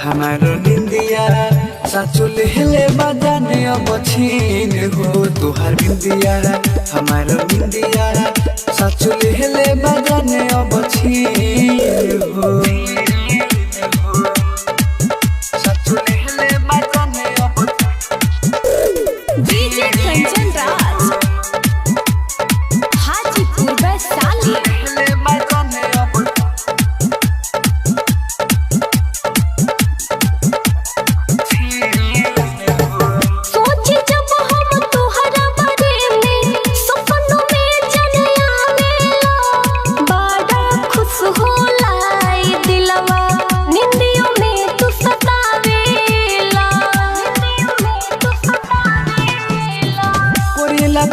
हमारो निंदिया साचुल हिले बजाने अब छीन हो तुहार बिंदिया हमारो निंदिया साचुल हिले बजाने अब छीन हो साचुल हिले बजाने अब डीजे कंचन राज हाजीपुर वैशाली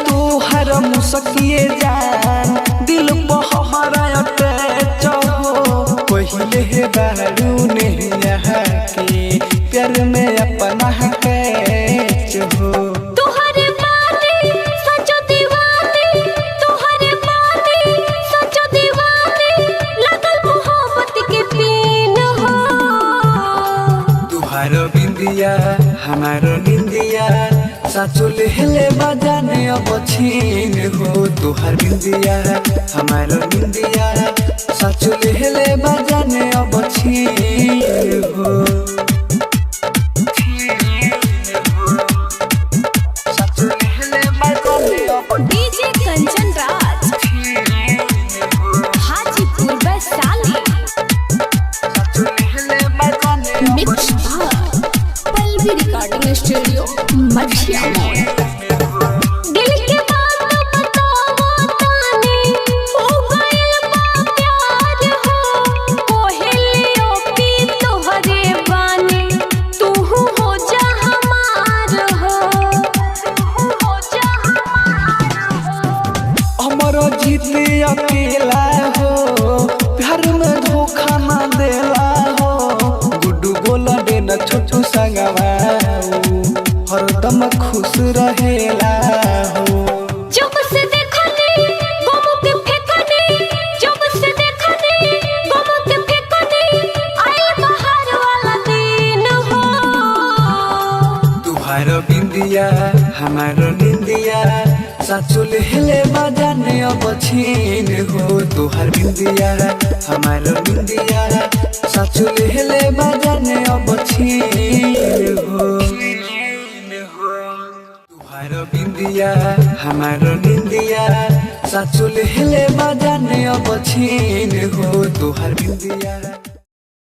तोहर मुसकिए जान दिल हमारा अटैच हो पहले है बारू नहीं यहाँ के प्यार में अपना कैच हो तुहरे बानी सचो दीवानी तुहरे बानी सचो दीवानी लगल मोहब्बत के पीन हो तुहारो बिंदिया हमारो निंदिया साचुल हिले बजाने अब छीन हो तुहार बिंदिया हमारो निंदिया साचुल हिले बजाने अब छीन हो साचुल हिले बजाने अब डीजे कंचन राज हाजीपुर वैशाली साचुल हिले बजाने मिक्स पल्लवी रिकॉर्डिंग स्टूडियो मछिया दिल के बात बताओ ताने हो गइल बा प्यार हो कोहेलियो पी तोहरे बानी तू हो जा हमार हो तू हो जा हमार हो हमारो जीत अकेला हो प्यार में धोखा ना देला हो गुड्डू गोला देना छोटू संगवा हरदम खुश रहेला हो जब से देखनी गम के फेंकनी जब से देखनी गम के फेंकनी आई बाहर वाला दिन हो तुहारो बिंदिया हमारो निंदिया साचुल हिले बजाने अब छीन हो तुहार बिंदिया हमारो निंदिया साचुल हिले बजाने अब छीन हो तुहारो बिंदिया हमारो निंदिया साचुल हिले बजाने अब छीन हो तुहार बिंदिया।